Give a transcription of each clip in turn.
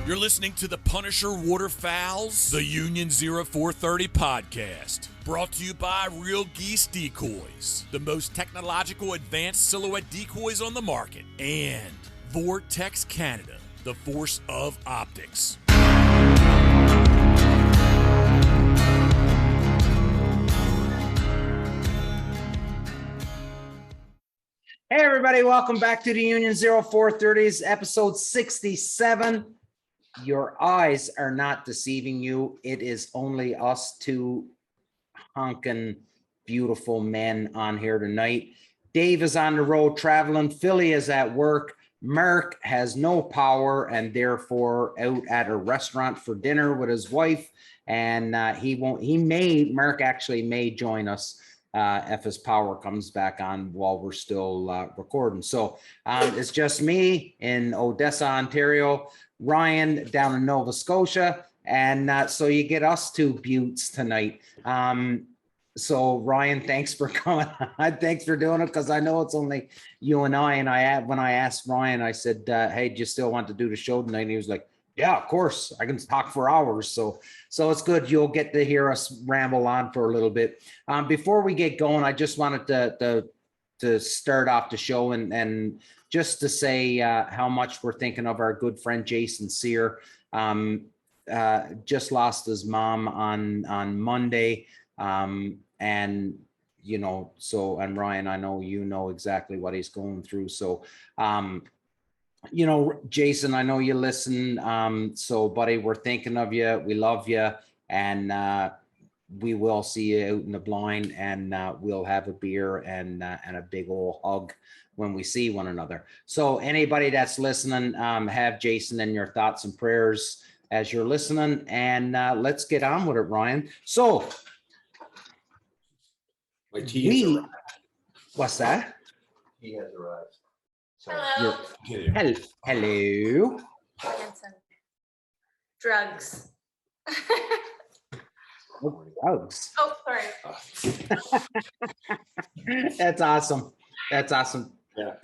You're listening to the Punisher Waterfowls, the Union 0430 podcast, brought to you by Real Geese Decoys, the most technological advanced silhouette decoys on the market, and Vortex Canada, the force of optics. Hey everybody, welcome back to the Union 0430s, episode 67. Your eyes are not deceiving you. It is only us two honking beautiful men on here tonight. Dave is on the road traveling. Philly is at work. Mark has no power and therefore out at a restaurant for dinner with his wife. And Mark actually may join us if his power comes back on while we're still recording. So it's just me in Odessa, Ontario, Ryan down in Nova Scotia, and so you get us two buttes tonight. So Ryan, thanks for coming. Thanks for doing it, because I know it's only you and I. And when I asked Ryan, I said, "Hey, do you still want to do the show tonight?" And he was like, "Yeah, of course. I can talk for hours." So it's good. You'll get to hear us ramble on for a little bit. Before we get going, I just wanted to start off the show and just to say how much we're thinking of our good friend Jason Sear. Just lost his mom on Monday, and and Ryan, I know you know exactly what he's going through. So Jason, I know you listen. So buddy, we're thinking of you. We love you, and we will see you out in the blind, and we'll have a beer and a big old hug when we see one another. So anybody that's listening, have Jason in your thoughts and prayers as you're listening, and let's get on with it, Ryan. So my tea has arrived. What's that? Tea has arrived. Hello. Hello. And some drugs. Drugs. Oh, sorry. That's awesome. That's awesome. Yeah.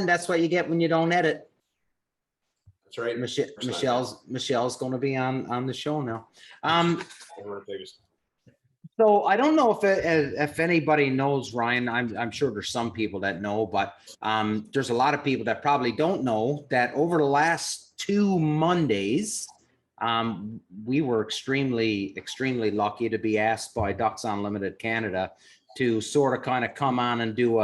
That's what you get when you don't edit. That's right. Michelle's going to be on the show now. So I don't know if anybody knows, Ryan. I'm sure there's some people that know, but there's a lot of people that probably don't know that over the last 2 Mondays, we were extremely lucky to be asked by Ducks Unlimited Canada to sort of kind of come on and do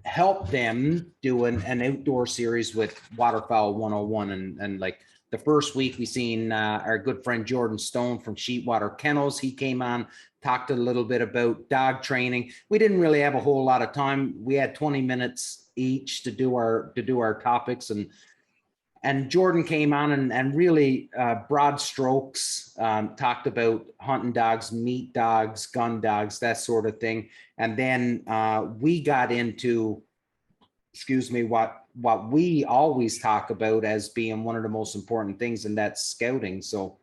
help them do an outdoor series with Waterfowl 101. And like the first week we seen our good friend Jordan Stone from Sheetwater Kennels. He came on, talked a little bit about dog training. We didn't really have a whole lot of time. We had 20 minutes each to do our topics, and Jordan came on and really broad strokes, talked about hunting dogs, meat dogs, gun dogs, that sort of thing. And then we got into, what we always talk about as being one of the most important things, and that's scouting. So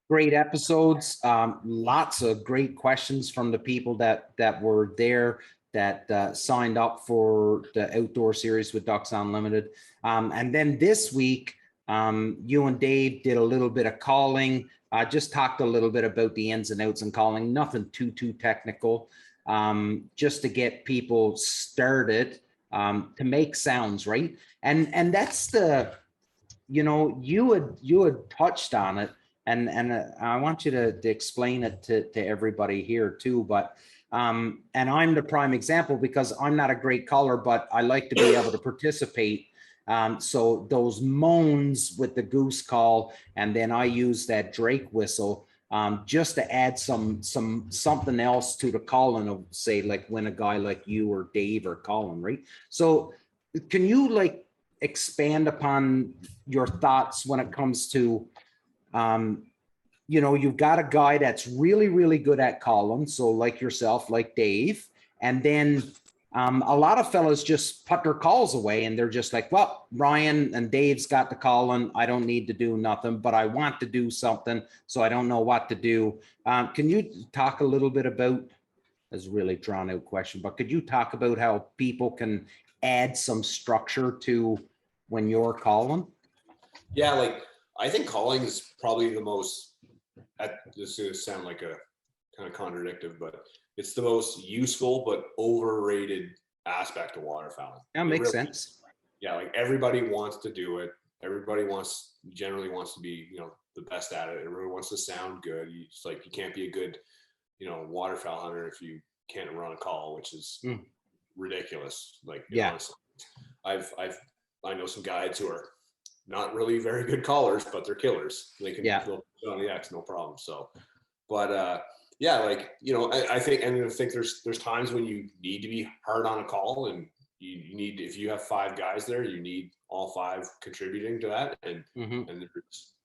great episodes, lots of great questions from the people that were there, that signed up for the outdoor series with Ducks Unlimited. And then this week, you and Dave did a little bit of calling, just talked a little bit about the ins and outs and calling, nothing too technical, just to get people started, to make sounds, right? And that's the, you had touched on it, and I want you to explain it to everybody here too, but and I'm the prime example because I'm not a great caller, but I like to be able to participate. So those moans with the goose call, and then I use that Drake whistle, just to add something else to the calling of, say, like when a guy like you or Dave are calling, right? So can you expand upon your thoughts when it comes to, you've got a guy that's really good at calling, so like yourself, like Dave, and then a lot of fellas just put their calls away and they're just like, well, Ryan and Dave's got the calling, I don't need to do nothing, but I want to do something, so I don't know what to do. Can you talk a little bit about is a really drawn out question, but could you talk about how people can add some structure to when you're calling? Yeah, like I think calling is probably the most, this is gonna sound like a kind of contradictive, but it's the most useful but overrated aspect of waterfowling. That makes sense. Yeah, like everybody wants to do it. Everybody generally wants to be, the best at it. Everyone wants to sound good. It's like you can't be a good, waterfowl hunter if you can't run a call, which is ridiculous. Like, honestly, I know some guides who are not really very good callers, but they're killers. They can go on the X, no problem. So, but yeah, like, I think there's times when you need to be hard on a call, and you need, if you have 5 guys there, you need all 5 contributing to that. And and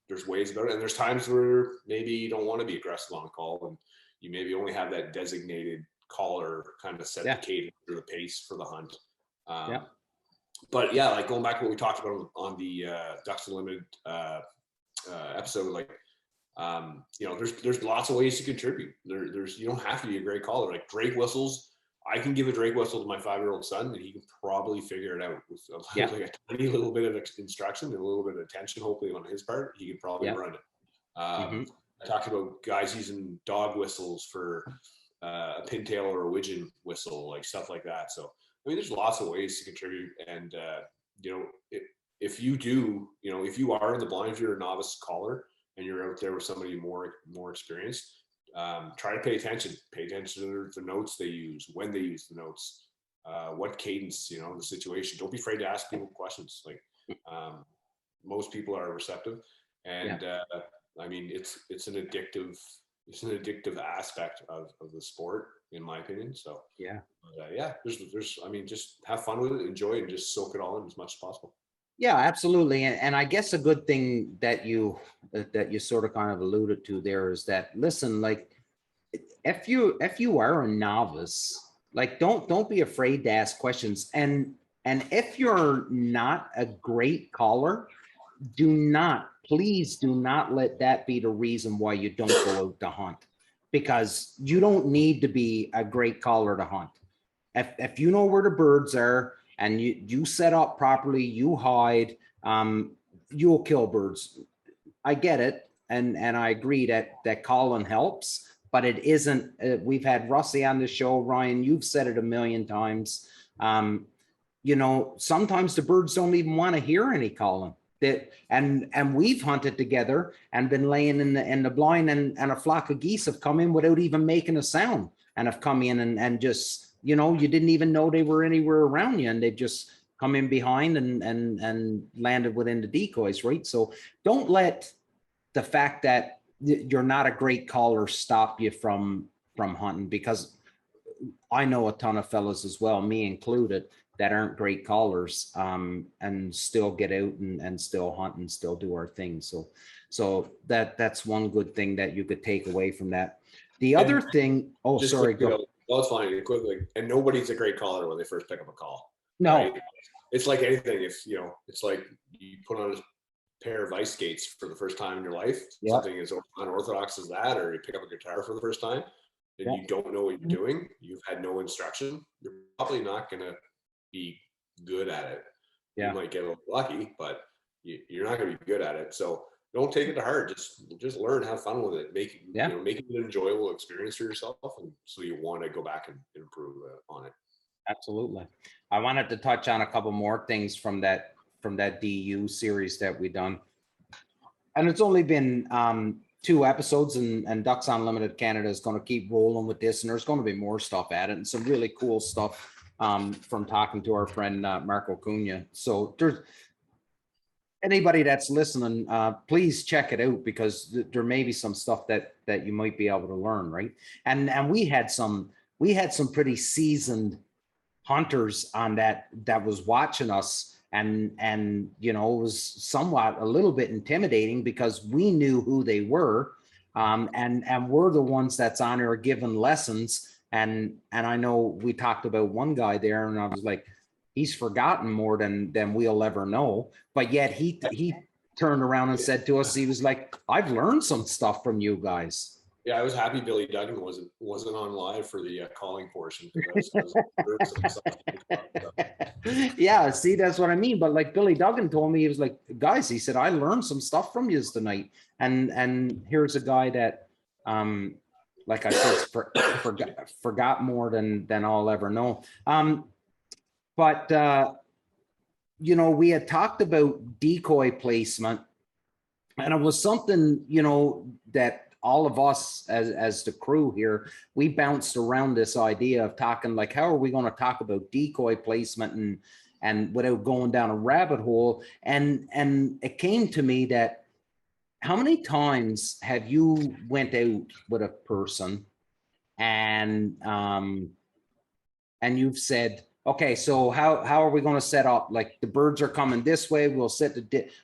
there's ways about it. And there's times where maybe you don't want to be aggressive on a call, and you maybe only have that designated caller kind of set the cadence or the pace for the hunt. But yeah, like going back to what we talked about on the Ducks Unlimited episode, like, there's lots of ways to contribute. You don't have to be a great caller. Like Drake whistles, I can give a Drake whistle to my 5-year-old son, and he can probably figure it out with like a tiny little bit of instruction and a little bit of attention, hopefully on his part. He could probably run it. I talked about guys using dog whistles for a pintail or a widgeon whistle, like stuff like that. So I mean, there's lots of ways to contribute, and if you are in the blind, if you're a novice caller and you're out there with somebody more experienced, try to pay attention to the notes they use, when they use the notes, what cadence, the situation. Don't be afraid to ask people questions. Like most people are receptive, and I mean, it's an addictive aspect of the sport, in my opinion. So there's I mean, just have fun with it, enjoy it, and just soak it all in as much as possible. Yeah, absolutely. And I guess a good thing that you sort of kind of alluded to there is that, listen, like if you are a novice, like don't be afraid to ask questions. And if you're not a great caller, please do not let that be the reason why you don't go out to hunt, because you don't need to be a great caller to hunt. If you know where the birds are, and you set up properly, you hide, you'll kill birds. I get it, and I agree that calling helps, but it isn't. We've had Rusty on the show, Ryan. You've said it a million times. Sometimes the birds don't even want to hear any calling. And we've hunted together and been laying in the blind, and a flock of geese have come in without even making a sound, and have come in and just. You didn't even know they were anywhere around you, and they've just come in behind and landed within the decoys, right? So don't let the fact that you're not a great caller stop you from hunting, because I know a ton of fellas as well, me included, that aren't great callers, and still get out and still hunt and still do our thing. So that's one good thing that you could take away from that. The other thing, sorry, go. Well, it's fine. Quickly, and nobody's a great caller when they first pick up a call. No, right? It's like anything. If it's like you put on a pair of ice skates for the first time in your life, something as unorthodox as that, or you pick up a guitar for the first time, and you don't know what you're doing. You've had no instruction. You're probably not going to be good at it. You might get a little lucky, but you're not going to be good at it. So don't take it to heart. Just learn, have fun with it. Make it an enjoyable experience for yourself, and so you want to go back and improve on it. Absolutely. I wanted to touch on a couple more things from that DU series that we done, and it's only been 2 episodes, and Ducks Unlimited Canada is going to keep rolling with this, and there's going to be more stuff at it, and some really cool stuff from talking to our friend Marco Cunha. So there's anybody that's listening, please check it out, because there may be some stuff that you might be able to learn, right? And we had some pretty seasoned hunters on that was watching us, and it was somewhat a little bit intimidating, because we knew who they were, and we're the ones that's on there giving lessons, and I know we talked about one guy there, and I was like, he's forgotten more than we'll ever know. But yet he turned around and said to us, he was like, I've learned some stuff from you guys. I was happy Billy Duggan wasn't on live for the calling portion. I was nervous. Yeah, see, that's what I mean. But like Billy Duggan told me, he was like, guys, he said, I learned some stuff from you tonight. And here's a guy that, like I said, forgot more than I'll ever know. But you know, we had talked about decoy placement, and it was something, you know, that all of us as the crew here, we bounced around this idea of talking like, how are we going to talk about decoy placement and without going down a rabbit hole? And it came to me that how many times have you went out with a person and you've said, okay, so how are we going to set up? Like the birds are coming this way. We'll set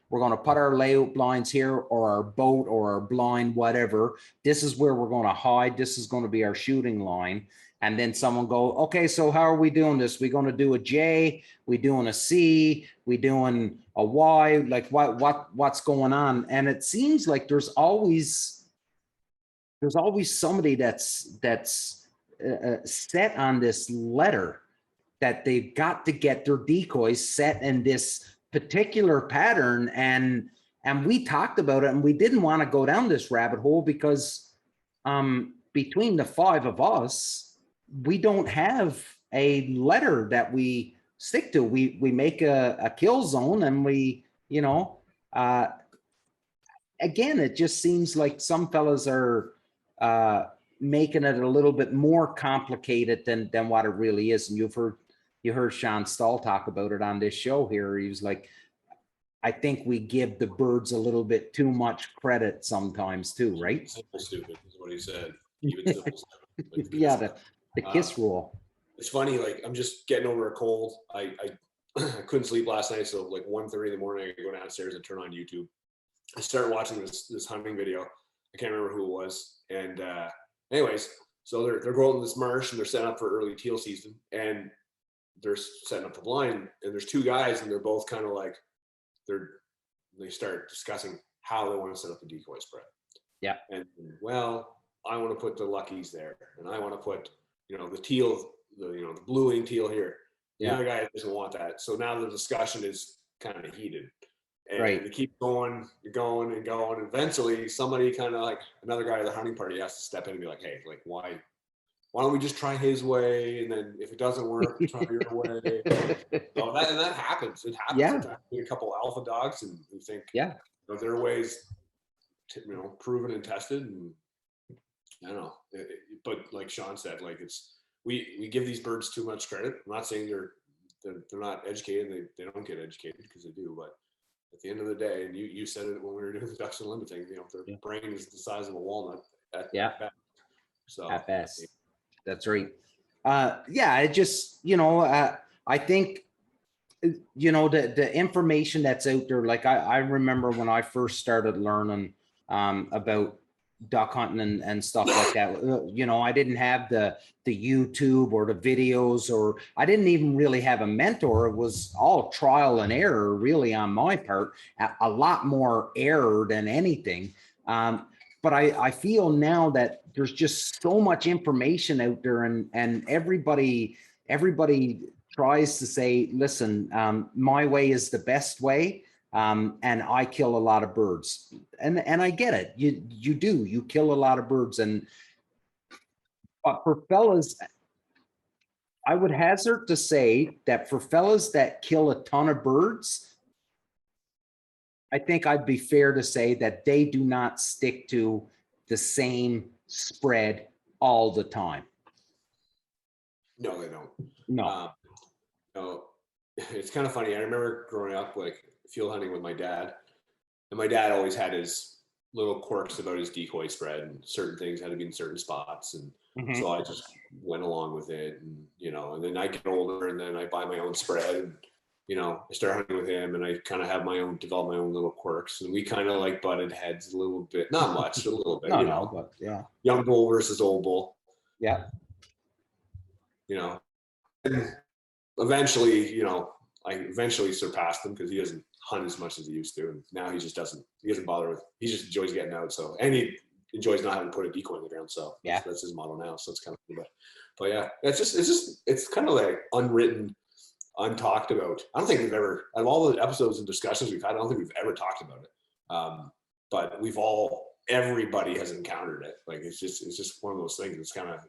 we're going to put our layout blinds here, or our boat, or our blind, whatever. This is where we're going to hide. This is going to be our shooting line. And then someone go, okay, so how are we doing this? We going to do a J? We doing a C? We doing a Y? Like what's going on? And it seems like there's always somebody that's set on this letter that they've got to get their decoys set in this particular pattern. And we talked about it, and we didn't want to go down this rabbit hole because between the five of us, we don't have a letter that we stick to. We make a kill zone, and we, you know, again, it just seems like some fellas are making it a little bit more complicated than what it really is. And you heard Sean Stahl talk about it on this show here. He was like, I think we give the birds a little bit too much credit sometimes too, right? Simple stupid is what he said. Even simple stupid. Yeah, the kiss rule. It's funny, like I'm just getting over a cold. I couldn't sleep last night, so like 1:30 in the morning, I go downstairs and turn on YouTube. I start watching this hunting video. I can't remember who it was. And anyways, so they're going to this marsh, and they're setting up for early teal season, and they're setting up the blind, and there's two guys, and they're both kind of like they start discussing how they want to set up the decoy spread. Yeah. And well, I want to put the luckies there, and I want to put, you know, the teal, the blue-winged teal here. The other guy doesn't want that. So now the discussion is kind of heated. And they keep going. Eventually, somebody kind of like another guy at the hunting party has to step in and be like, hey, like why don't we just try his way? And then if it doesn't work, try your way. So that happens. It happens. Yeah. A couple alpha dogs, and we think, yeah, you know, their ways, proven and tested. And I don't know. But like Sean said, like we give these birds too much credit. I'm not saying they're not educated. They don't get educated, because they do, but at the end of the day, and you said it when we were doing the ducks and limit thing, you know, their brain is the size of a walnut at best. So at best. That's right. It just, you know, I think, you know, the information that's out there, like I remember when I first started learning about duck hunting and stuff like that, you know, I didn't have the YouTube or the videos, or I didn't even really have a mentor. It was all trial and error really on my part, a lot more error than anything. But I feel now that there's just so much information out there, and everybody tries to say, listen, my way is the best way. And I kill a lot of birds, and I get it. You kill a lot of birds, but for fellas, I would hazard to say that for fellas that kill a ton of birds, I think I'd be fair to say that they do not stick to the same spread all the time. No, they don't. No. No, it's kind of funny. I remember growing up, like field hunting with my dad, and my dad always had his little quirks about his decoy spread, and certain things had to be in certain spots. And so I just went along with it, and, you know, and then I get older, and then I buy my own spread, and, you know, I start hunting with him, and I kind of develop my own little quirks, and we kind of like butted heads a little bit, not much, a little bit, but yeah. Young bull versus old bull. Yeah. You know, and eventually, you know, I eventually surpassed him, because he doesn't hunt as much as he used to, and now he doesn't bother with. He just enjoys getting out. So, and he enjoys not having to put a decoy in the ground. So yeah, that's his model now. So it's kind of, but yeah, it's kind of like unwritten, untalked about. I don't think we've ever, out of all the episodes and discussions we've had, I don't think we've ever talked about it. But everybody has encountered it. Like it's just one of those things. It's kind of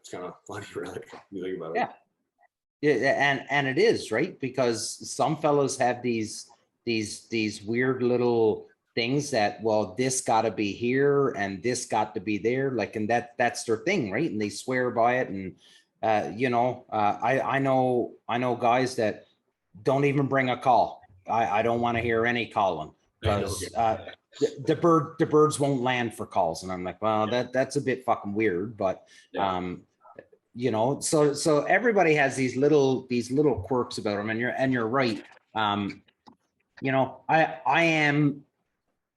funny, really, when you think about it. Yeah, and it is, right? Because some fellows have these weird little things that, well, this got to be here and this got to be there, like, and that's their thing, right? And they swear by it. And I know guys that don't even bring a call. I don't want to hear any calling because the birds won't land for calls, and I'm like, well, that's a bit fucking weird, but so everybody has these little quirks about them, and you're right. I am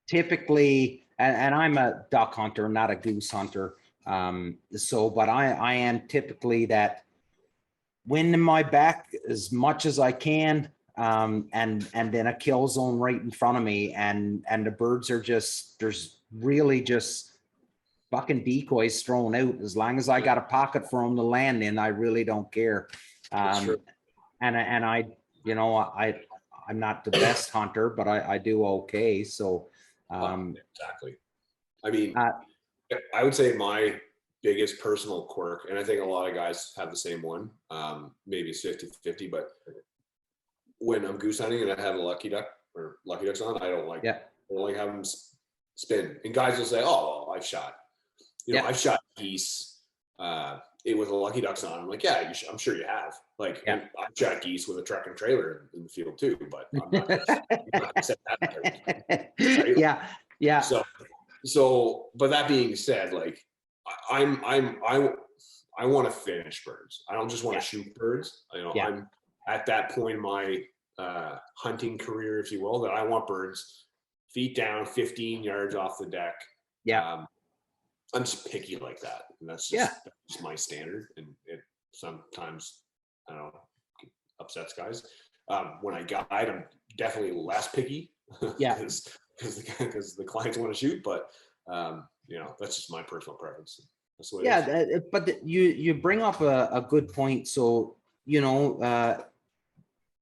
typically, and I'm a duck hunter, not a goose hunter. But I am typically that wind in my back as much as I can, and then a kill zone right in front of me, and the birds are there's really just fucking decoys thrown out. As long as I got a pocket for them to land in, I really don't care. And I'm not the best hunter, but I do okay. So exactly. I mean, I would say my biggest personal quirk, and I think a lot of guys have the same one, maybe it's 50-50, but when I'm goose hunting and I have a lucky duck or lucky ducks on, I don't like having them spin. And guys will say, oh, well, I've shot. I've shot geese with a lucky ducks on. I'm like, yeah, I'm sure you have. Like, I've shot geese with a truck and trailer in the field too, but I'm not gonna set that. Right? Yeah. So, but that being said, like, I want to finish birds. I don't just want to shoot birds. I'm at that point in my hunting career, if you will, that I want birds feet down, 15 yards off the deck. Yeah. I'm just picky like that, and that's just my standard. And it sometimes, I don't know, upsets guys. When I guide, I'm definitely less picky. because the clients want to shoot. But that's just my personal preference. That's what it is. But you bring up a good point. So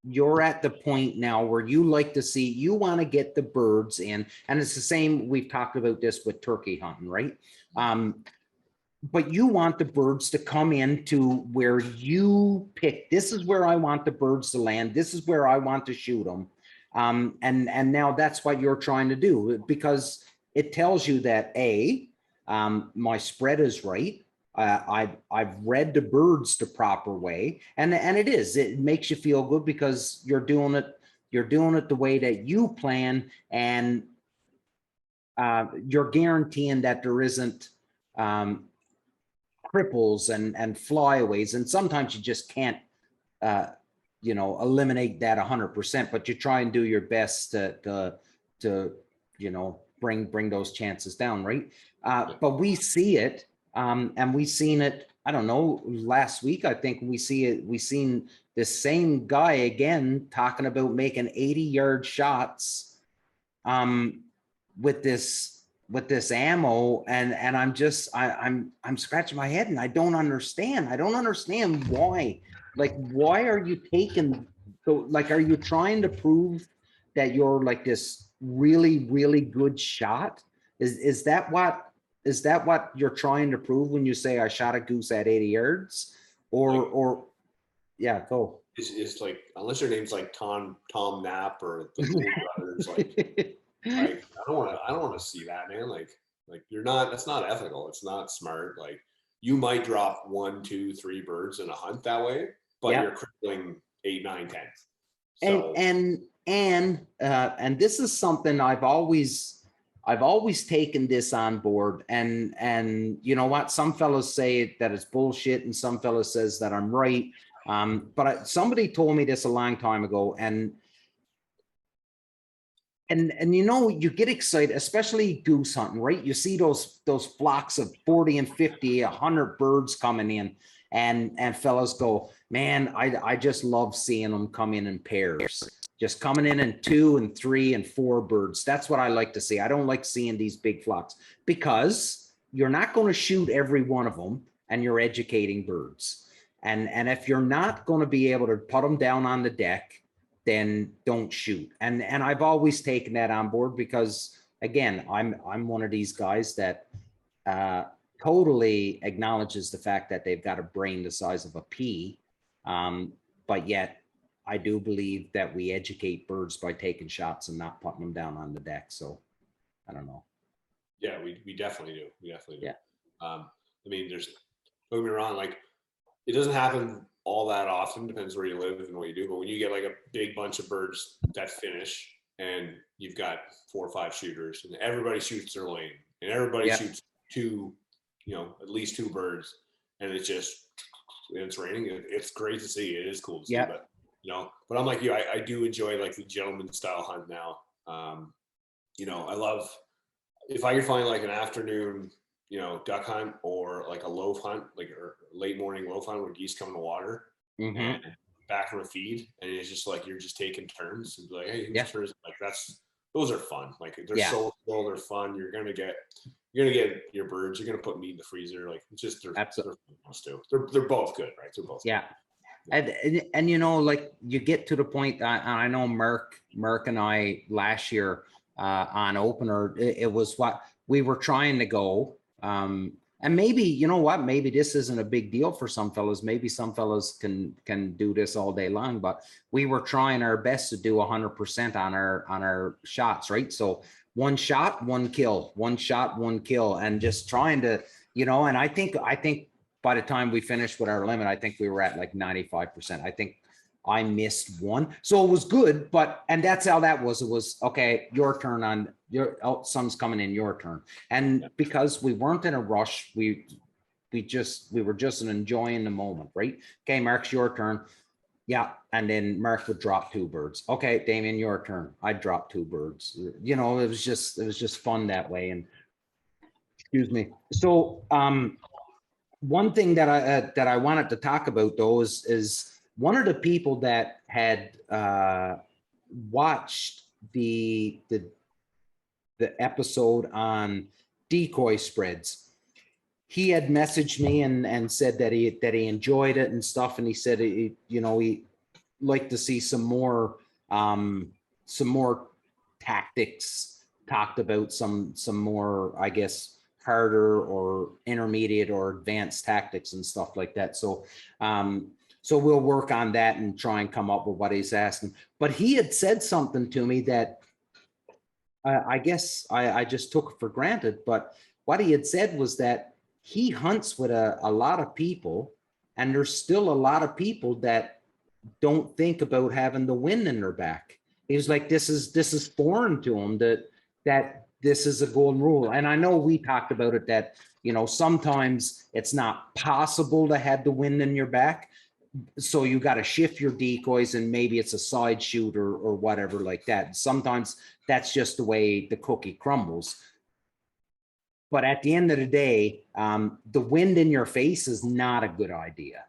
you're at the point now where you like to see, you want to get the birds in, and it's the same. We've talked about this with turkey hunting, right? But you want the birds to come into where you pick. This is where I want the birds to land. This is where I want to shoot them. And now that's what you're trying to do, because it tells you that my spread is right. I've read the birds the proper way, and it makes you feel good because you're doing it the way that you plan, and you're guaranteeing that there isn't cripples and flyaways, and sometimes you just can't eliminate that 100%, but you try and do your best to bring those chances down, right? But we see it. And we seen it, I don't know, last week, I think we seen the same guy again talking about making 80-yard shots with this ammo, and I'm scratching my head, and I don't understand why. Like, why are you taking are you trying to prove that you're like this really, really good shot? Is that what you're trying to prove when you say I shot a goose at 80 yards? Go. It's like, unless your name's like Tom Knapp or the Gold Brothers, like I don't want to see that, man. Like you're not. That's not ethical. It's not smart. Like, you might drop 1, 2, 3 birds in a hunt that way, but you're crippling 8, 9, 10. So, and this is something I've always taken this on board, and you know what? Some fellows say that it's bullshit, and some fellows says that I'm right. But somebody told me this a long time ago, and you get excited, especially goose hunting, right? You see those flocks of 40 and 50, 100 birds coming in, and fellows go, man, I just love seeing them come in pairs. Just coming in 2 and 3 and 4 birds. That's what I like to see. I don't like seeing these big flocks, because you're not going to shoot every one of them, and you're educating birds. And if you're not going to be able to put them down on the deck, then don't shoot. And I've always taken that on board because, again, I'm one of these guys that totally acknowledges the fact that they've got a brain the size of a pea, but yet I do believe that we educate birds by taking shots and not putting them down on the deck. So I don't know. Yeah, we definitely do. We definitely do. Yeah. I mean, don't get me wrong, like it doesn't happen all that often, depends where you live and what you do. But when you get like a big bunch of birds that finish and you've got 4 or 5 shooters and everybody shoots their lane and everybody shoots 2, at least 2 birds, and it's raining. It's great to see. It is cool to see, but but I'm like you, I do enjoy like the gentleman style hunt now. I love if I could find like an afternoon, duck hunt or like a loaf hunt, like or late morning loaf hunt where geese come in the water and back from a feed, and it's just like you're just taking turns and be like, hey, whose turn is it? Like those are fun. Like they're so cool, they're fun. You're gonna get your birds. You're gonna put meat in the freezer. Like it's just they're they're both good, right? They're both good. And like you get to the point. I know Merck and I last year on opener, it was what we were trying to go. And maybe, maybe this isn't a big deal for some fellows. Maybe some fellows can do this all day long, but we were trying our best to do 100% on our shots, right? So 1 shot, 1 kill, 1 shot, 1 kill, and just trying to, and I think by the time we finished with our limit, I think we were at like 95%. I think I missed 1. So it was good, and that's how that was. It was, okay, your turn on sun's coming in, your turn. And because we weren't in a rush, we were just enjoying the moment, right? Okay, Mark's your turn. Yeah. And then Mark would drop 2 birds. Okay, Damien, your turn. I'd drop 2 birds. It was just fun that way. And excuse me. So, one thing that I wanted to talk about though is one of the people that had watched the episode on decoy spreads. He had messaged me and said that he enjoyed it and stuff, and he said he'd like to see some more tactics talked about, some more, I guess, harder or intermediate or advanced tactics and stuff like that. So so we'll work on that and try and come up with what he's asking. But he had said something to me that I guess I just took for granted. But what he had said was that he hunts with a lot of people, and there's still a lot of people that don't think about having the wind in their back. He was like, this is foreign to him, that this is a golden rule. And I know we talked about it, that, sometimes it's not possible to have the wind in your back. So you got to shift your decoys, and maybe it's a side shoot or whatever like that. Sometimes that's just the way the cookie crumbles. But at the end of the day, the wind in your face is not a good idea.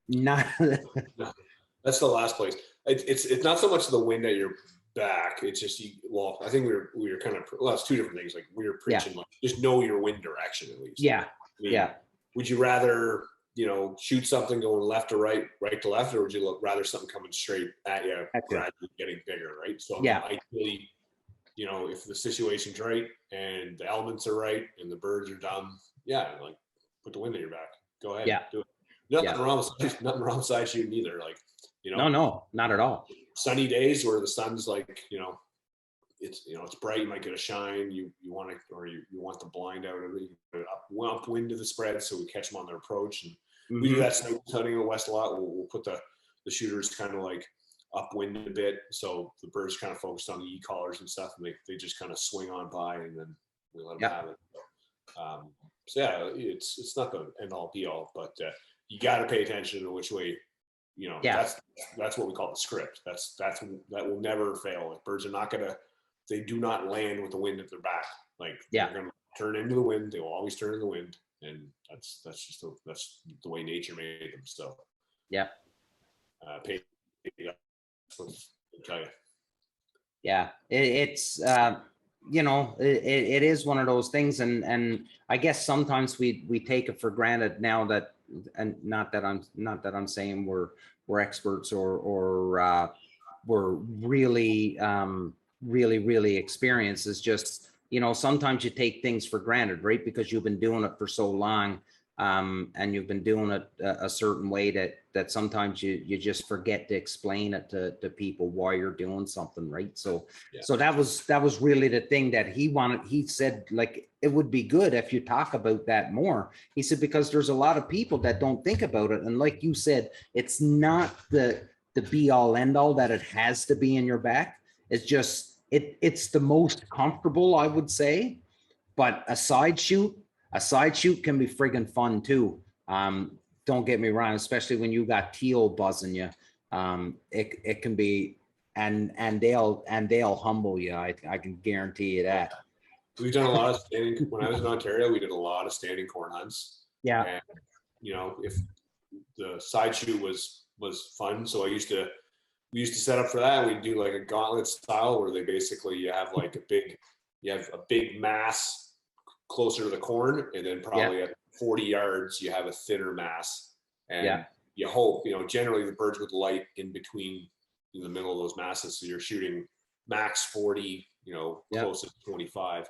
Not No, that's the last place. It's not so much the wind at your back. It's just I think we were kind of, it's 2 different things. Like we were preaching, like just know your wind direction at least. Yeah. Would you rather shoot something going left to right to left, or would you rather something coming straight at you, gradually getting bigger, right? So ideally, if the situation's right and the elements are right and the birds are dumb, like put the wind at your back. Go ahead, do it. Nothing wrong with side shooting either. Like, no, not at all. Sunny days where the sun's like, it's bright, you might get a shine. You want the blind out of it. Upwind to the spread, so we catch them on their approach. And we do that snow hunting in the West a lot. We'll put the shooters kind of like upwind a bit, so the birds kind of focused on the e-collars and stuff, and they just kind of swing on by, and then we let them have it. So it's not the end all be all, but you got to pay attention to which way. That's what we call the script. That will never fail. Like, birds are they do not land with the wind at their back. Like they're going to turn into the wind. They will always turn in the wind, and that's the way nature made them. So pay. I'll tell you. Yeah, it's you know, it is one of those things, and I guess sometimes we take it for granted now that, and not that I'm saying we're experts or we're really really experienced. It's just, you know, sometimes you take things for granted, right? Because you've been doing it for so long, and you've been doing it a certain way that sometimes you just forget to explain it to people why you're doing something, right? So Yeah. so that was really the thing that he wanted. He said, like, it would be good if you talk about that more. He said, because there's a lot of people that don't think about it, and like you said, it's not the be all end all that it has to be in your back. It's just it's the most comfortable, I would say. But a side shoot can be friggin' fun too. Don't get me wrong, especially when you got teal buzzing you. It can be, and they'll humble you. I can guarantee you that. We've done a lot of standing. When I was in Ontario, we did a lot of standing corn hunts. Yeah. And, you know, if the side shoot was fun, so we used to set up for that. We'd do like a gauntlet style where they basically you have a big mass closer to the corn, and then probably at 40 yards you have a thinner mass, and you hope, you know, generally the birds would light in between, in the middle of those masses, so you're shooting max 40, you know, close to 25.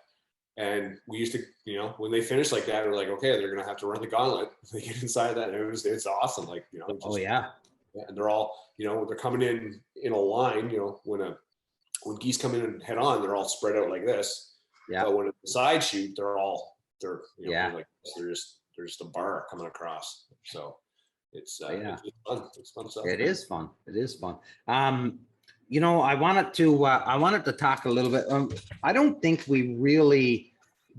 And we used to, you know, when they finish like that, we're like, okay, they're gonna have to run the gauntlet. They get inside that, and it's awesome. Like, you know, just, and they're all, you know, they're coming in a line. You know, when geese come in and head on, they're all spread out like this. Yeah. But when it's a side shoot, they're you know, like they're just a bar coming across. So it's it's fun. It's fun stuff. It is fun. It is fun. You know, I wanted to talk a little bit. I don't think we really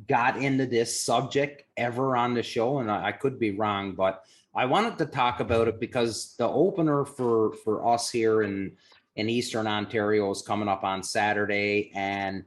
got into this subject ever on the show, and I could be wrong, but I wanted to talk about it because the opener for us here in Eastern Ontario is coming up on Saturday, and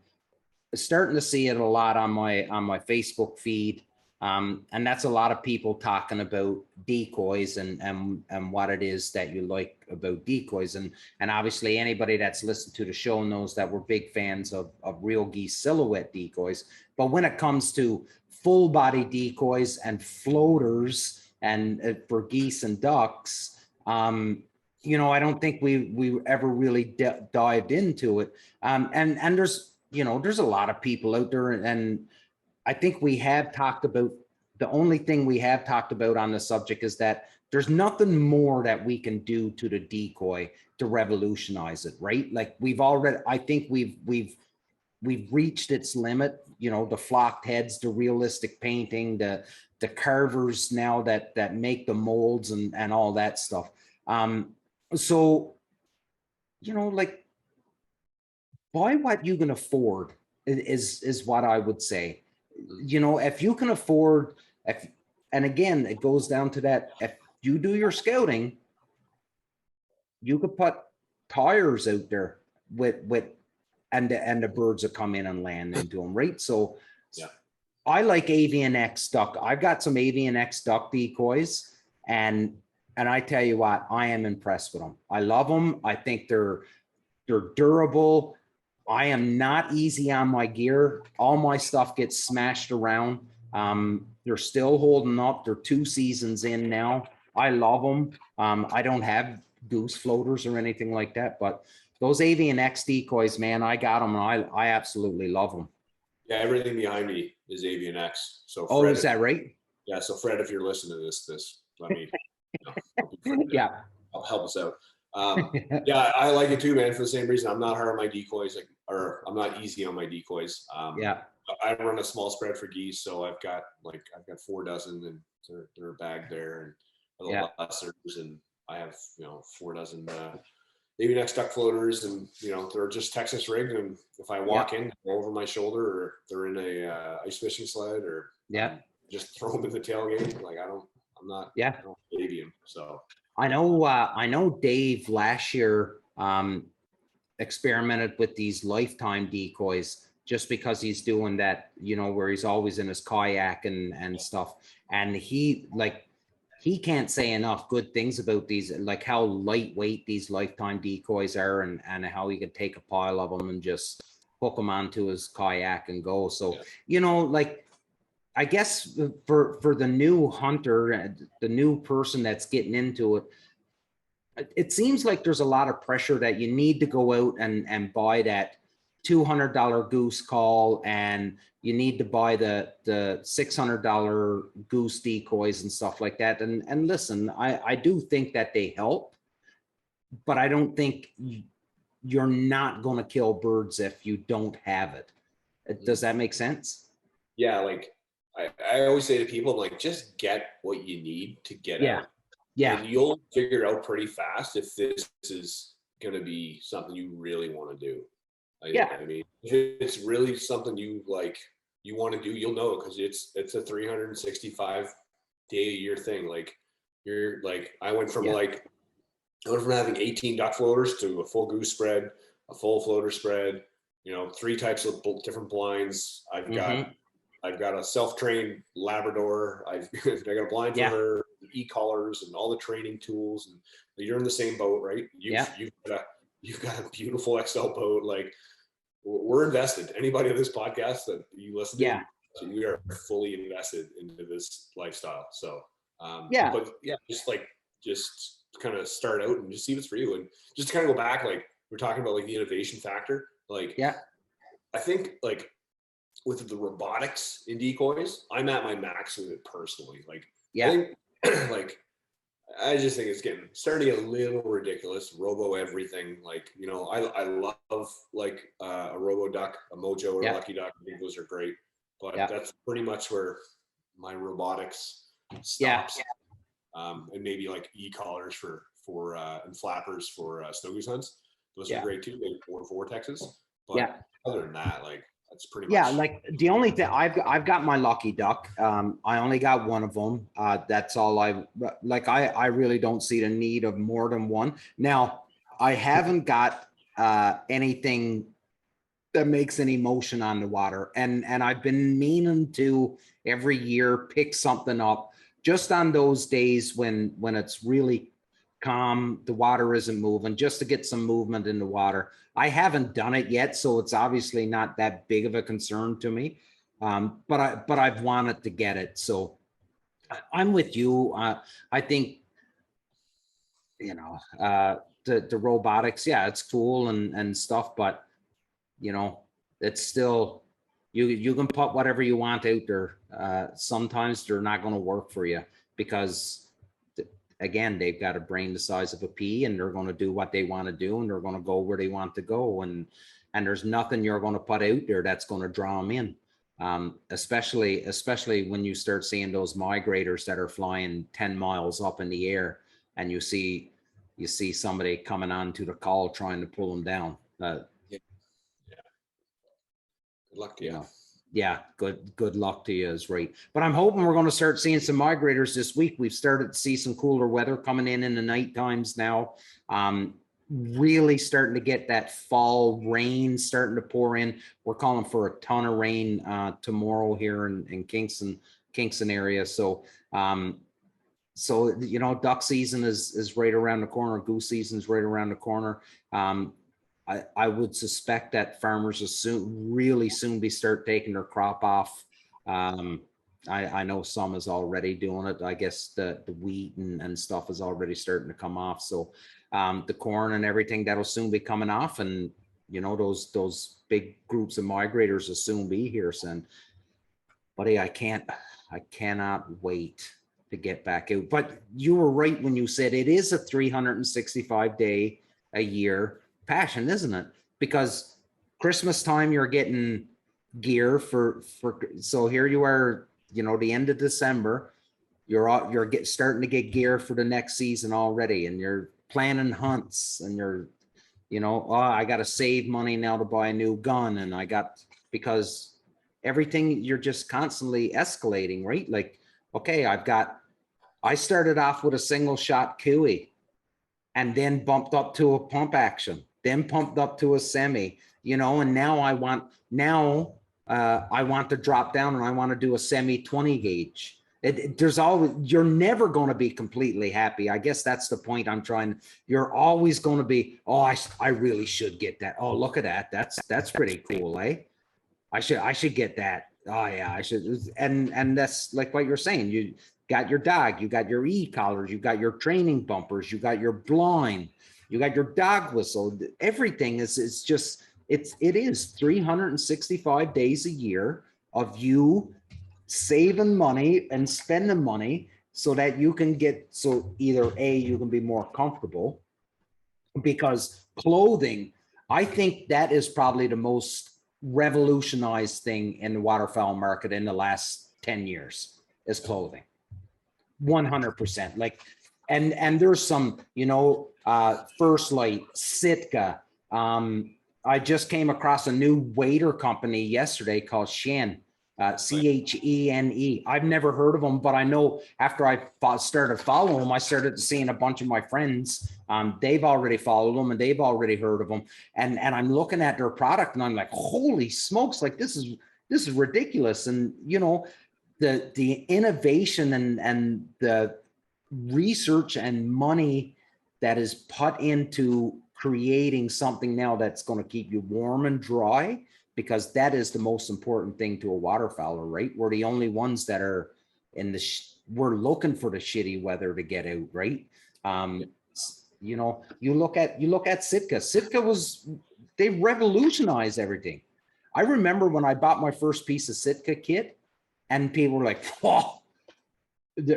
starting to see it a lot on my Facebook feed. And that's a lot of people talking about decoys and what it is that you like about decoys. And obviously anybody that's listened to the show knows that we're big fans of real geese silhouette decoys. But when it comes to full body decoys and floaters and for geese and ducks, you know, I don't think we ever really dived into it. And there's, you know, there's a lot of people out there, and I think we have talked about, the only thing we have talked about on the subject is that there's nothing more that we can do to the decoy to revolutionize it, right? Like I think we've reached its limit, you know, the flocked heads, the realistic painting, the carvers now that make the molds and all that stuff. So, you know, like, buy what you can afford is what I would say. You know, if you can afford, and again, it goes down to that, if you do your scouting, you could put tires out there and the birds will come in and land into them, right? So I like Avian X duck. I've got some Avian X duck decoys, and I tell you what, I am impressed with them. I love them. I think they're durable. I am not easy on my gear. All my stuff gets smashed around. They're still holding up. They're 2 seasons in now. I love them. I don't have goose floaters or anything like that, but those Avian X decoys, man, I got them, and I absolutely love them. Yeah, everything behind me is Avian X. So Fred, is that right? Yeah. So Fred, if you're listening to this, let me help us out. Yeah, I like it too, man. For the same reason, I'm not hard on my decoys, or I'm not easy on my decoys. I run a small spread for geese, so I've got 4 dozen, and they're bagged there, and a lot of lessers, and I have 4 dozen maybe next duck floaters, and they're just Texas rigged, and if I walk in, go over my shoulder, or they're in a ice fishing sled, or just throw them in the tailgate. Like I don't baby them. So I know Dave last year experimented with these lifetime decoys, just because he's doing that, where he's always in his kayak and stuff. And he can't say enough good things about these, like how lightweight these lifetime decoys are, and how he could take a pile of them and just hook him onto his kayak and go. So, Yeah. you know, like, I guess for the new hunter, the new person that's getting into it, it seems like there's a lot of pressure that you need to go out and buy that $200 goose call, and you need to buy the $600 goose decoys and stuff like that. And listen, I do think that they help, but I don't think you're not going to kill birds if you don't have it. Does that make sense? Yeah, like I always say to people, like, just get what you need to get out. Yeah. And you'll figure out pretty fast if this is going to be something you really want to do. I mean, if it's really something you like, you want to do, you'll know, because it's a 365 day a year thing. Like, you're like, I went from having 18 duck floaters to a full goose spread, a full floater spread, you know, 3 types of different blinds. I've got a self-trained Labrador. I got a blind for her, e-collars, and all the training tools. And you're in the same boat, right? You've got a beautiful XL boat. Like, we're invested. Anybody on this podcast that you listen to, we are fully invested into this lifestyle. So, just kind of start out and just see what's for you. And just to kind of go back, like, we're talking about like the innovation factor. Like, I think like with the robotics in decoys, I'm at my max with it personally. Like, I think, like, I just think it's starting to get a little ridiculous. Robo everything. Like, you know, I love like a Robo Duck, a Mojo, or a Lucky Duck. I think those are great. But that's pretty much where my robotics stops. And maybe like e-collars for and flappers for snow goose hunts. Those are great too. Or vortexes. But other than that, like, that's pretty much. Like, the only thing I've got my Lucky Duck. I only got one of them. That's all I really don't see the need of more than one. Now, I haven't got anything that makes any motion on the water. And I've been meaning to every year pick something up just on those days when it's really calm, the water isn't moving, just to get some movement in the water. I haven't done it yet, so it's obviously not that big of a concern to me. But I've wanted to get it. So I'm with you. I think, you know, the robotics, it's cool and stuff, but, you know, it's still, you can put whatever you want out there. Sometimes they're not going to work for you because, again, they've got a brain the size of a pea, and they're going to do what they want to do, and they're going to go where they want to go. And there's nothing you're going to put out there that's going to draw them in. Especially when you start seeing those migrators that are flying 10 miles up in the air, and you see somebody coming onto the call trying to pull them down. Good luck to you. Good luck to you is right. But I'm hoping we're going to start seeing some migrators this week. We've started to see some cooler weather coming in the night times now. Really starting to get that fall rain starting to pour in. We're calling for a ton of rain tomorrow here in Kingston area. So you know, duck season is right around the corner. Goose season is right around the corner. I would suspect that farmers will really soon start taking their crop off. I know some is already doing it. I guess the wheat and stuff is already starting to come off. So the corn and everything, that'll soon be coming off. And, you know, those big groups of migrators will soon be here soon. Buddy, I cannot wait to get back out. But you were right when you said it is a 365 day a year passion, isn't it? Because Christmas time, you're getting gear for so here you are, you know, the end of December, you're starting to get gear for the next season already, and you're planning hunts, and you're, you know, I got to save money now to buy a new gun, and because everything, you're just constantly escalating, right? Like, okay, I started off with a single shot Cooey, and then bumped up to a pump action, then pumped up to a semi, you know, and now I want to drop down, and I want to do a semi 20 gauge. There's always, you're never going to be completely happy. I guess that's the point I'm trying. You're always going to be, oh, I really should get that. Oh, look at that. That's pretty cool, eh? I should get that. Oh yeah, I should. And that's like what you're saying. You got your dog, you got your e-collars, you got your training bumpers, you got your blind, you got your dog whistle. Everything is just, it is 365 days a year of you saving money and spending money so that you can get, so either A, you can be more comfortable, because clothing, I think that is probably the most revolutionized thing in the waterfowl market in the last 10 years is clothing. 100%. Like, and there's some, you know, First Light, Sitka. I just came across a new wader company yesterday called Chene. Chene. I've never heard of them, but I know after I started following them, I started seeing a bunch of my friends. They've already followed them and they've already heard of them. And I'm looking at their product and I'm like, holy smokes, like this is ridiculous. And you know, the innovation and the research and money that is put into creating something now that's going to keep you warm and dry, because that is the most important thing to a waterfowler, right? We're the only ones that are in the, we're looking for the shitty weather to get out, right? You know, you look at Sitka. Sitka was, they revolutionized everything. I remember when I bought my first piece of Sitka kit and people were like, oh,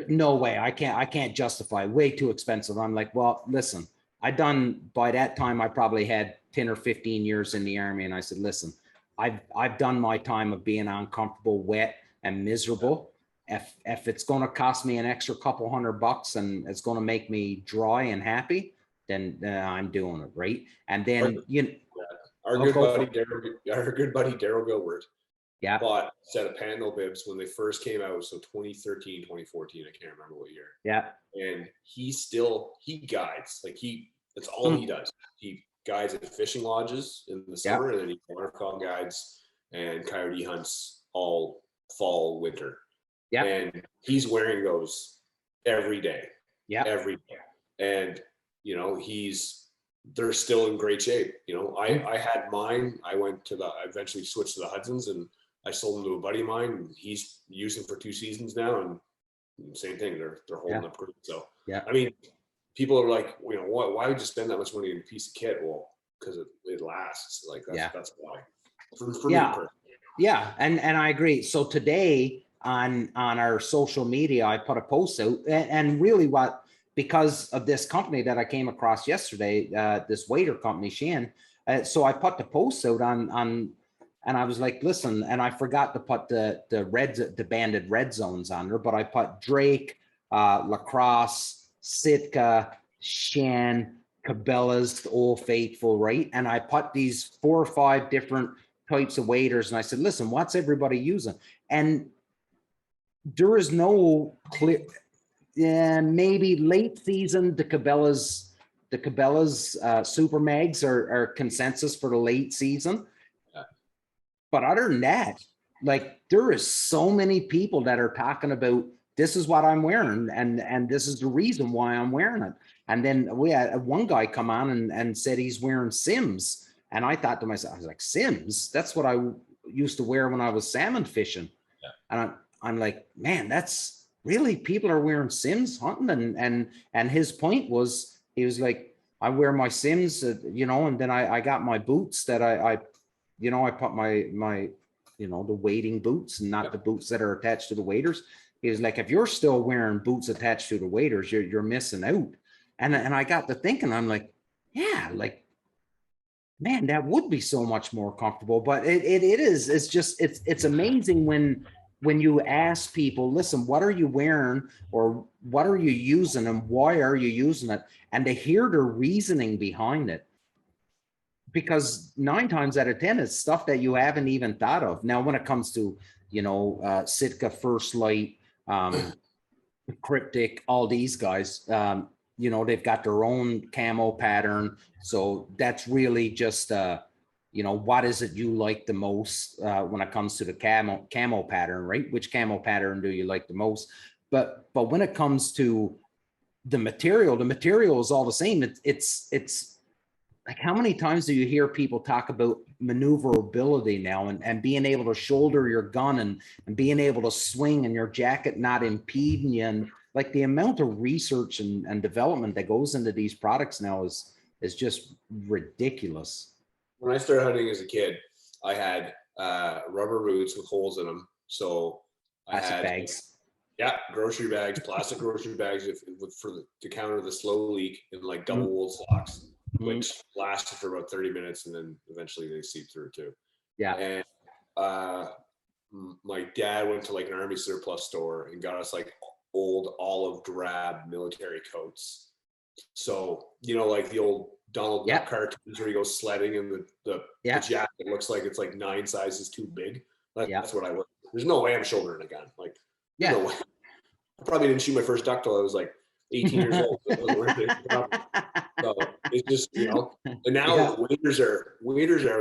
no way, I can't justify, way too expensive. I'm like, well, listen, by that time, I probably had 10 or 15 years in the Army. And I said, listen, I've done my time of being uncomfortable, wet and miserable. If it's going to cost me an extra couple $100 and it's going to make me dry and happy, then I'm doing it, right? And then our good buddy Daryl Gilbert, yeah, bought a set of panel bibs when they first came out. So 2013, 2014, I can't remember what year. Yeah, and he guides, like that's all he does. He guides at fishing lodges in the summer, and then he waterfowl guides and coyote hunts all fall, winter. Yeah. And he's wearing those every day. Yeah. Every day. And you know, they're still in great shape. You know, I had mine. I eventually switched to the Hudsons and I sold them to a buddy of mine, and he's used them for 2 seasons now, and same thing. They're holding up great. So yeah, I mean, people are like, you know, why would you spend that much money on a piece of kit? Well, because it lasts. Like that's why. For me personally. Yeah, and I agree. So today on our social media, I put a post out, and really because of this company that I came across yesterday, this wader company, Chene. So I put the post out on. And I was like, listen, and I forgot to put the banded red zones on there, but I put Drake, Lacrosse, Sitka, Chene, Cabela's, Old Faithful, right? And I put these 4 or 5 different types of waders, and I said, listen, what's everybody using? And there is no clear, maybe late season, the Cabela's Super Mags are consensus for the late season. But other than that, like there is so many people that are talking about, this is what I'm wearing and this is the reason why I'm wearing it. And then we had one guy come on and said he's wearing Simps. And I thought to myself, I was like, Simps? That's what I used to wear when I was salmon fishing. Yeah. And I'm like, man, that's really, people are wearing Simps hunting. And his point was, he was like, I wear my Simps, you know, and then I got my boots that I put my the wading boots and not the boots that are attached to the waders. He was like, if you're still wearing boots attached to the waders, you're missing out. And I got to thinking, I'm like, yeah, like, man, that would be so much more comfortable. But it is, it's amazing when you ask people, listen, what are you wearing or what are you using and why are you using it? And to hear the reasoning behind it. Because 9 times out of 10, it's stuff that you haven't even thought of. Now, when it comes to, Sitka, First Light, Cryptic, all these guys, they've got their own camo pattern. So that's really just, what is it you like the most when it comes to the camo pattern, right? Which camo pattern do you like the most? but when it comes to the material is all the same. It's like, how many times do you hear people talk about maneuverability now and being able to shoulder your gun and being able to swing and your jacket not impeding you? And like the amount of research and development that goes into these products now is just ridiculous. When I started hunting as a kid, I had rubber boots with holes in them. So I had bags. Yeah, grocery bags, plastic grocery bags to counter the slow leak, and like double wool socks, which lasted for about 30 minutes, and then eventually they seeped through too. Yeah. And my dad went to like an army surplus store and got us like old olive drab military coats. So, like the old Donald Duck cartoons where he goes sledding and the jacket looks like it's like 9 sizes too big. That's what I was. There's no way I'm shouldering a gun. Like, no way. I probably didn't shoot my first duck till I was like 18 years old. So it's just, and now waders are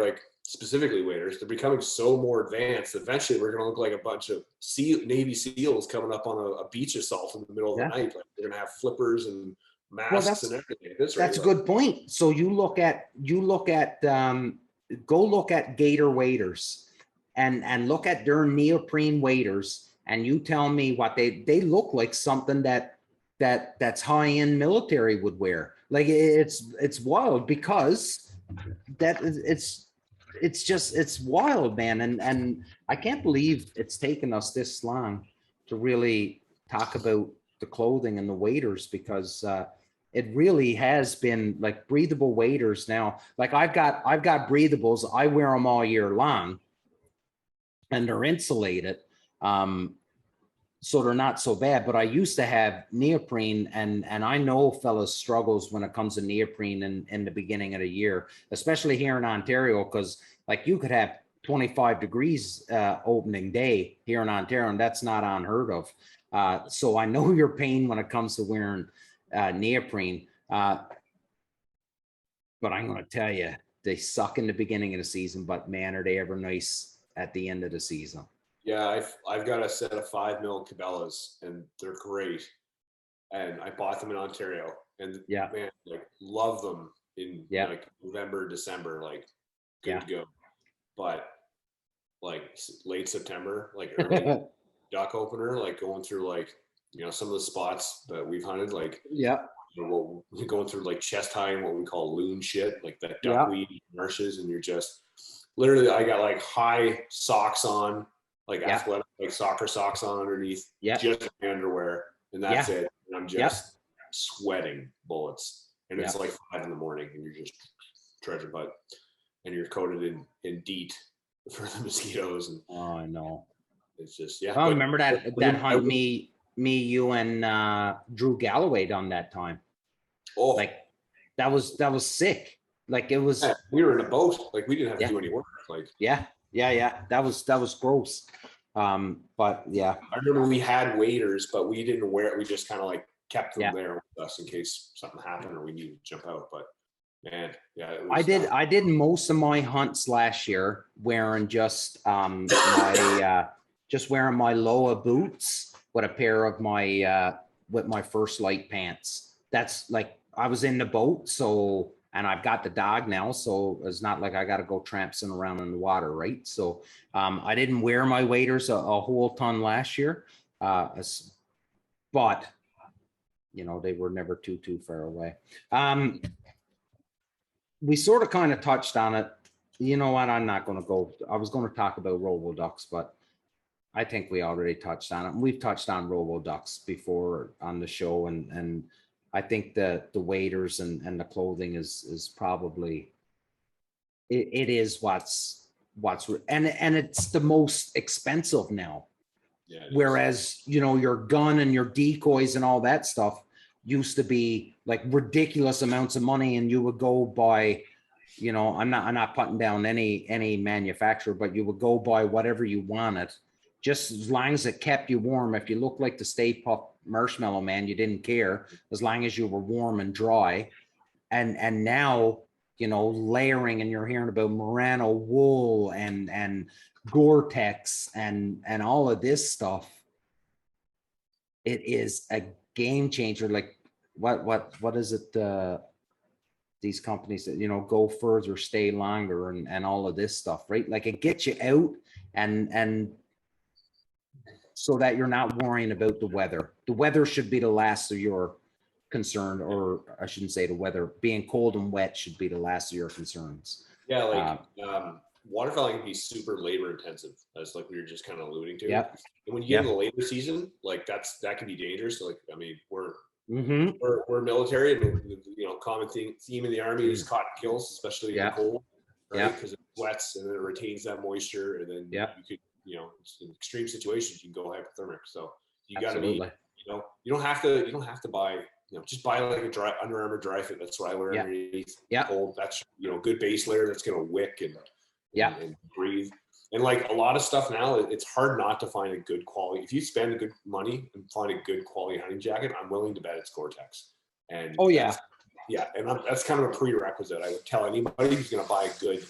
like, specifically waders, they're becoming so more advanced. Eventually we're going to look like a bunch of Navy SEALs coming up on a beach assault in the middle of the night. Like, they're going to have flippers and masks and everything. That's a good point. So you look at go look at gator waders and look at their neoprene waders, and you tell me what they look like, something that's high-end military would wear. Like, it's wild, because it's wild, man. And I can't believe it's taken us this long to really talk about the clothing and the waders, because it really has been like breathable waders now. Like, I've got breathables. I wear them all year long, and they're insulated. So they're not so bad. But I used to have neoprene, and I know fellas struggles when it comes to neoprene in the beginning of the year, especially here in Ontario, because like you could have 25 degrees opening day here in Ontario, and that's not unheard of. So I know your pain when it comes to wearing neoprene. But I'm going to tell you, they suck in the beginning of the season, but man, are they ever nice at the end of the season. Yeah, I've got a set of 5 mil Cabela's, and they're great. And I bought them in Ontario, and man, like, love them in like November, December, like good to go. But like late September, like early duck opener, like going through like, some of the spots that we've hunted, like we're going through like chest high and what we call loon shit, like that duckweed marshes, and you're just literally, I got like high socks on, like athletic, like soccer socks on underneath, just my underwear, and that's it. And I'm just sweating bullets, and it's like 5 in the morning, and you're just treasure butt, and you're coated in DEET for the mosquitoes. And I know. It's just I remember that hunt me, you, and Drew Galloway done that time. Oh, like that was sick. Like, it was. We were in a boat. Like, we didn't have to do any work. Like. That was gross. But yeah, I remember we had waders, but we didn't wear it. We just kind of like kept them there with us in case something happened or we needed to jump out. But man, I did most of my hunts last year wearing just wearing my Loa boots with a pair of my with my First Light pants. That's like, I was in the boat, so, and I've got the dog now, so it's not like I got to go tramping around in the water, right? So I didn't wear my waders a whole ton last year, but they were never too far away. We sort of kind of touched on it. You know what? I'm not going to go. I was going to talk about Roboducks, but I think we already touched on it. We've touched on Roboducks before on the show, and I think the waders and the clothing is probably it is what's and it's the most expensive now. Yeah. Whereas your gun and your decoys and all that stuff used to be like ridiculous amounts of money, and you would go buy, I'm not putting down any manufacturer, but you would go buy whatever you wanted, just as long as it kept you warm. If you looked like the Stay Puft Marshmallow Man, you didn't care, as long as you were warm and dry. And now, layering, and you're hearing about merino wool and Goretex and all of this stuff. it is a game changer. Like what is it? These companies that, go further, stay longer, and all of this stuff, right? Like it gets you out and so that you're not worrying about the weather. The weather should be the last of your concern, or I shouldn't say the weather. Being cold and wet should be the last of your concerns. Yeah, like waterfowling can be super labor intensive, as like we were just kind of alluding to. Yeah. And when you get in the later season, like that can be dangerous. So like, I mean, we're military, and common theme in the army is caught and kills, especially in the cold, right? Because it sweats and it retains that moisture, and then you could, in extreme situations, you can go hypothermic. So you got to be, you don't have to buy, just buy like a dry Under Armour dry fit. That's what I wear underneath. Cold. That's good base layer that's gonna wick and breathe. And like a lot of stuff now, it's hard not to find a good quality. If you spend a good money and find a good quality hunting jacket, I'm willing to bet it's Goretex. And and that's kind of a prerequisite. I would tell anybody who's going to buy a good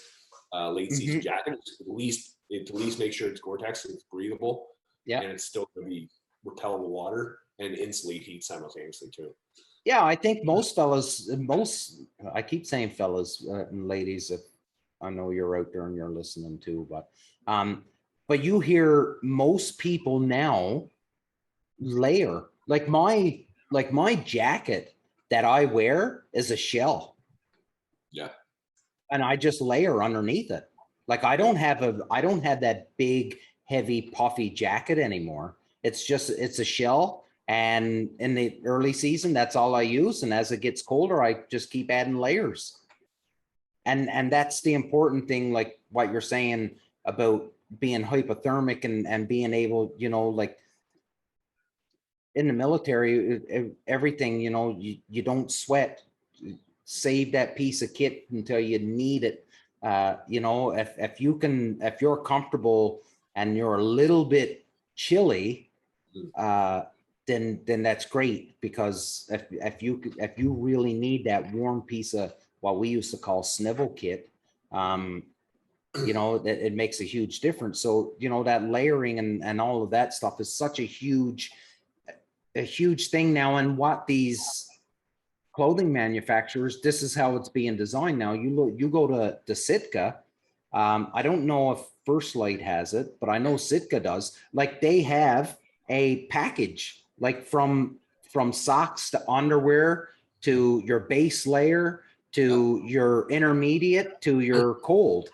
late season jacket, at least make sure it's Goretex, it's breathable, and it's still going to be repellable water and insulate heat simultaneously too. Yeah, I think most fellas, I keep saying fellas and ladies, if I know you're out there and you're listening too, but you hear most people now layer. Like my jacket that I wear is a shell. Yeah. And I just layer underneath it. Like I don't have that big, heavy, puffy jacket anymore. It's a shell. And in the early season, that's all I use. And as it gets colder, I just keep adding layers. And that's the important thing, like what you're saying about being hypothermic and being able, like in the military, everything, you don't sweat. Save that piece of kit until you need it. If you're comfortable and you're a little bit chilly, then that's great, because if you really need that warm piece of what we used to call snivel kit, that it makes a huge difference. So that layering and all of that stuff is such a huge thing now. And what these clothing manufacturers, this is how it's being designed now. You go to Sitka. I don't know if First Light has it, but I know Sitka does. Like they have a package, like from socks to underwear to your base layer to your intermediate to your cold.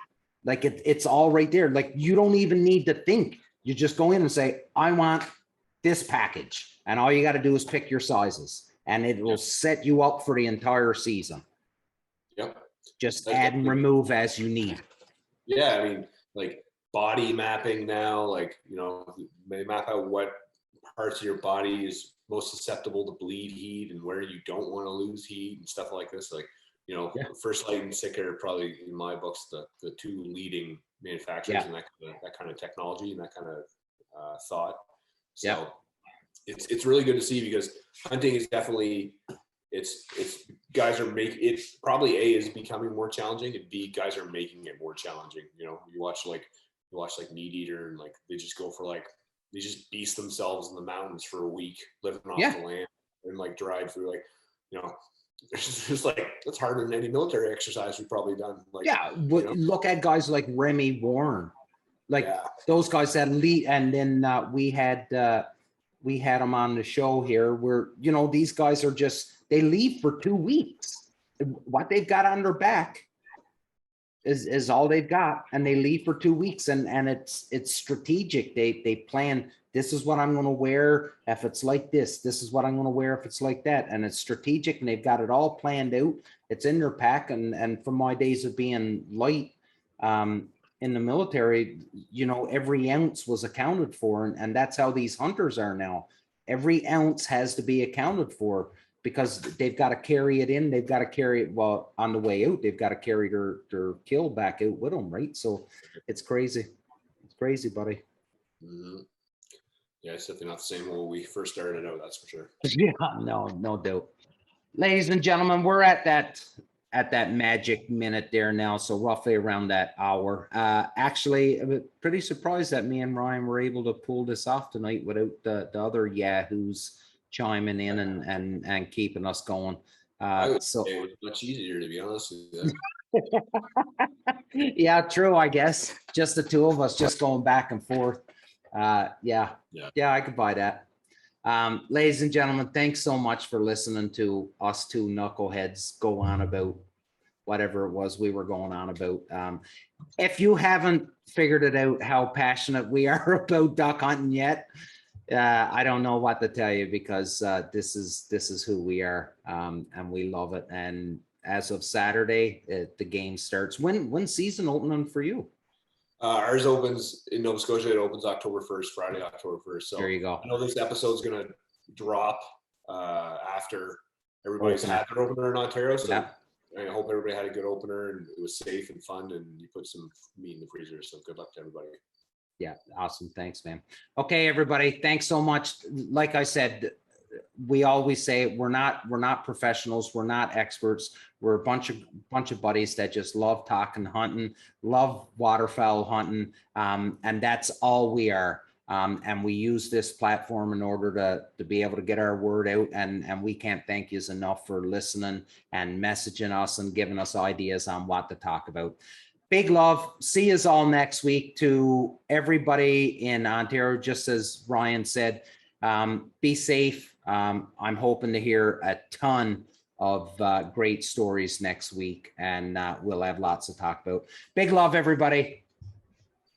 Like it's all right there. Like you don't even need to think. You just go in and say, I want this package. And all you got to do is pick your sizes, and it will set you up for the entire season. Yep. Just add and remove as you need. Yeah. I mean, like body mapping now, like, they map out what parts of your body is most susceptible to bleed heat and where you don't want to lose heat and stuff like this. Like, First Light and Sitka are probably, in my books, the two leading manufacturers in that kind of technology and that kind of thought. So it's really good to see, because hunting is definitely, it's guys are making it, probably A, is becoming more challenging, and B, guys are making it more challenging. You watch Meat Eater, and like they just go for like, they just beast themselves in the mountains for a week, living off the land, and like drive through, like, it's just like, that's harder than any military exercise we've probably done. Like, look at guys like Remy Warren, like those guys that lead. And then we had them on the show here, where these guys are they leave for 2 weeks. What they've got on their back is all they've got, and they leave for 2 weeks, and it's strategic. They plan, this is what I'm going to wear if it's like this is what I'm going to wear if it's like that, and it's strategic, and they've got it all planned out. It's in their pack. And from my days of being light in the military, every ounce was accounted for, and that's how these hunters are now. Every ounce has to be accounted for, because they've got to carry it in. They've got to carry it on the way out. They've got to carry their kill back out with them, right? So it's crazy. It's crazy, buddy. Mm-hmm. Yeah, it's definitely not the same when we first started out, that's for sure. Yeah, no doubt. Ladies and gentlemen, we're at that at that magic minute there now, so roughly around that hour. Actually, I'm pretty surprised that me and Ryan were able to pull this off tonight without the other yahoos chiming in and keeping us going. So it was much easier, to be honest with you. yeah, true, I guess. Just the two of us just going back and forth. Yeah, I could buy that. Ladies and gentlemen, thanks so much for listening to us two knuckleheads go on about whatever it was we were going on about. If you haven't figured it out how passionate we are about duck hunting yet, I don't know what to tell you, because this is who we are, and we love it. And as of Saturday, the game starts. When season opening for you? Ours opens in Nova Scotia. It opens October 1st, Friday, October 1st. So there you go. I know this episode's going to drop after everybody's had their opener in Ontario. So I hope everybody had a good opener and it was safe and fun, and you put some meat in the freezer. So good luck to everybody. Yeah, awesome. Thanks, man. Okay, everybody. Thanks so much. Like I said, we always say we're not professionals, we're not experts, we're a bunch of buddies that just love talking hunting, love waterfowl hunting, and that's all we are. And we use this platform in order to be able to get our word out, and we can't thank you enough for listening and messaging us and giving us ideas on what to talk about. Big love. See you all next week. To everybody in Ontario, just as Ryan said, be safe. I'm hoping to hear a ton of great stories next week, and we'll have lots to talk about. Big love, everybody.